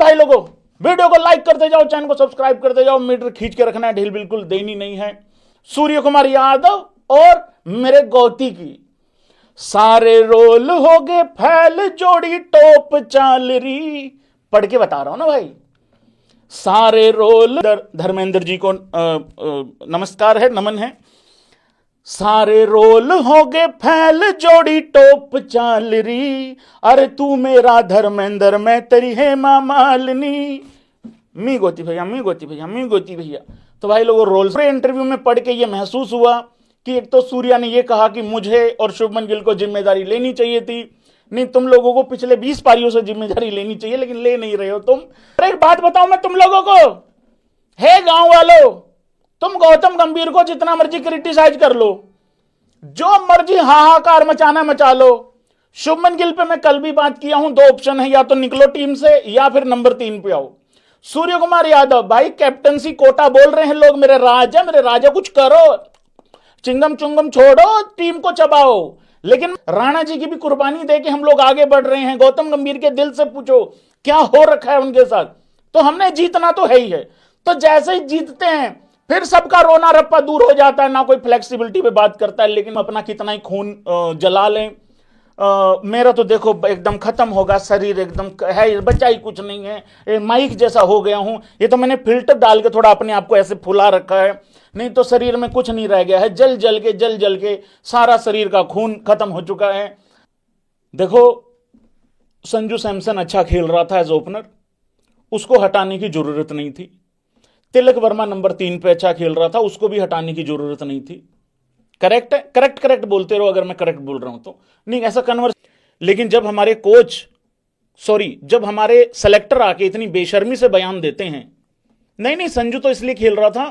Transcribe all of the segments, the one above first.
भाई लोगों, वीडियो को लाइक करते जाओ, चैनल को सब्सक्राइब करते जाओ। मीटर खींच के रखना है, ढील बिल्कुल देनी नहीं है। सूर्य कुमार यादव और मेरे गौती की सारे रोल हो गए फैल, जोड़ी टॉप चाल री। पढ़ के बता रहा हूं ना भाई, सारे रोल। धर्मेंद्र जी को नमस्कार है, नमन है। सारे रोल हो गए फैल, जोड़ी टॉप चाल री। अरे तू मेरा धर्मेंद्र, मैं तेरी हेमा मालिनी। मी गोती भैया, मी गोती भैया, मी गोती भैया। तो भाई लोगों, रोल्स इंटरव्यू में पढ़ के ये महसूस हुआ कि एक तो सूर्या ने ये कहा कि मुझे और शुभमन गिल को जिम्मेदारी लेनी चाहिए थी। नहीं, तुम लोगों को पिछले 20 पारियों से जिम्मेदारी लेनी चाहिए, लेकिन ले नहीं रहे हो तुम। अरे एक बात बताऊं मैं तुम लोगों को, हे गांव वालों, तुम गौतम गंभीर को जितना मर्जी क्रिटिसाइज कर लो, जो मर्जी हाहाकार मचाना मचा लो। शुभमन गिल पे मैं कल भी बात किया हूं, 2 ऑप्शन है, या तो निकलो टीम से या फिर नंबर 3 पे आओ। सूर्य कुमार यादव भाई, कैप्टनसी कोटा बोल रहे हैं लोग, मेरे राजा कुछ करो, चिंगम चुंगम छोड़ो, टीम को चबाओ। लेकिन राणा जी की भी कुर्बानी दे के हम लोग आगे बढ़ रहे हैं। गौतम गंभीर के दिल से पूछो क्या हो रखा है उनके साथ, तो हमने जीतना तो है ही है। तो जैसे ही जीतते हैं फिर सबका रोना रप्पा दूर हो जाता है, ना कोई फ्लेक्सिबिलिटी पे बात करता है। लेकिन अपना कितना ही खून जला लें, मेरा तो देखो एकदम खत्म होगा शरीर, एकदम है, बचा ही कुछ नहीं है, माइक जैसा हो गया हूं। ये तो मैंने फिल्टर डाल के थोड़ा अपने आप को ऐसे फुला रखा है, नहीं तो शरीर में कुछ नहीं रह गया है। जल जल के सारा शरीर का खून खत्म हो चुका है। देखो, संजू सैमसन अच्छा खेल रहा था एज ओपनर, उसको हटाने की जरूरत नहीं थी। तिलक वर्मा नंबर 3 पे अच्छा खेल रहा था, उसको भी हटाने की जरूरत नहीं थी। करेक्ट है, करेक्ट बोलते रहो अगर मैं करेक्ट बोल रहा हूं तो। नहीं ऐसा कन्वर्स। लेकिन जब हमारे जब हमारे सेलेक्टर आके इतनी बेशर्मी से बयान देते हैं, नहीं संजू तो इसलिए खेल रहा था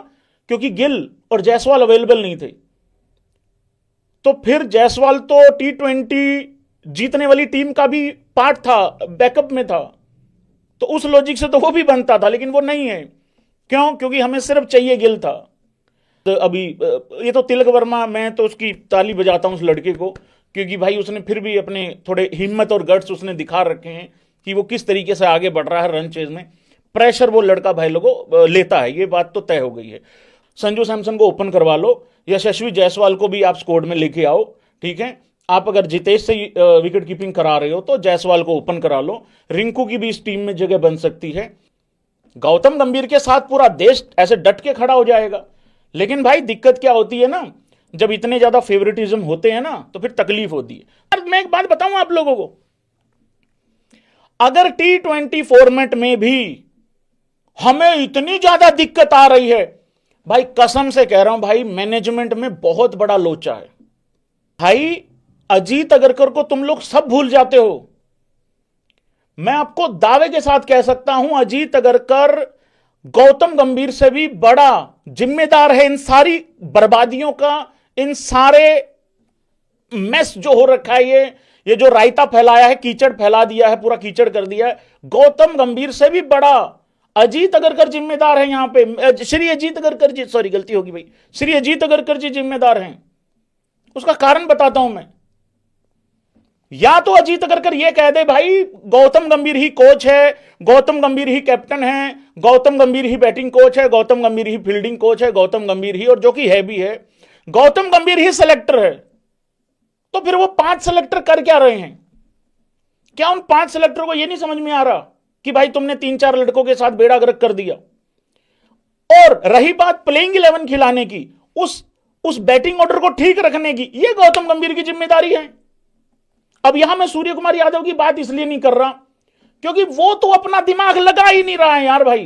क्योंकि गिल और जायसवाल अवेलेबल नहीं थे। तो फिर जायसवाल तो T20 जीतने वाली टीम का भी पार्ट था, बैकअप में था, तो उस लॉजिक से तो वो भी बनता था, लेकिन वो नहीं है। क्यों? क्योंकि हमें सिर्फ चाहिए गिल था। तो अभी ये तो तिलक वर्मा, मैं तो उसकी ताली बजाता हूं उस लड़के को, क्योंकि भाई उसने फिर भी अपने थोड़े हिम्मत और गट्स उसने दिखा रखे हैं कि वो किस तरीके से आगे बढ़ रहा है रन चेज में। प्रेशर वो लड़का भाई लोगों लेता है, ये बात तो तय हो गई है। संजू सैमसन को ओपन करवा लो, यशस्वी जायसवाल को भी आप स्क्वाड में लेके आओ, ठीक है। आप अगर जितेश से विकेट कीपिंग करा रहे हो तो जायसवाल को ओपन करा लो। रिंकू की भी इस टीम में जगह बन सकती है। गौतम गंभीर के साथ पूरा देश ऐसे डट के खड़ा हो जाएगा। लेकिन भाई दिक्कत क्या होती है ना, जब इतने ज्यादा फेवरेटिज्म होते हैं ना तो फिर तकलीफ होती है। मैं एक बात बताऊं आप लोगों को, अगर T20 फॉर्मेट में भी हमें इतनी ज्यादा दिक्कत आ रही है, भाई कसम से कह रहा हूं भाई, मैनेजमेंट में बहुत बड़ा लोचा है। भाई अजीत अगरकर को तुम लोग सब भूल जाते हो। मैं आपको दावे के साथ कह सकता हूं, अजीत अगरकर गौतम गंभीर से भी बड़ा जिम्मेदार है इन सारी बर्बादियों का, इन सारे मेस जो हो रखा है, ये जो रायता फैलाया है, कीचड़ फैला दिया है, पूरा कीचड़ कर दिया है। गौतम गंभीर से भी बड़ा अजीत अगरकर जिम्मेदार है यहां पे। श्री अजीत अगरकर जी, सॉरी गलती होगी भाई, श्री अजीत अगरकर जी जिम्मेदार हैं। उसका कारण बताता हूं मैं। या तो अजीत अगरकर ये कह दे भाई गौतम गंभीर ही कोच है, गौतम गंभीर ही कैप्टन है, गौतम गंभीर ही बैटिंग कोच है, गौतम गंभीर ही फील्डिंग कोच है, गौतम गंभीर ही, और जो कि है भी है, गौतम गंभीर ही सेलेक्टर है। तो फिर वो 5 सेलेक्टर कर क्या रहे हैं? क्या उन 5 सेलेक्टर को यह नहीं समझ में आ रहा कि भाई तुमने 3-4 लड़कों के साथ बेड़ा गर्क कर दिया? और रही बात प्लेइंग 11 खिलाने की, उस बैटिंग ऑर्डर को ठीक रखने की, यह गौतम गंभीर की जिम्मेदारी है। अब यहां मैं सूर्य कुमार यादव की बात इसलिए नहीं कर रहा क्योंकि वो तो अपना दिमाग लगा ही नहीं रहा है यार भाई।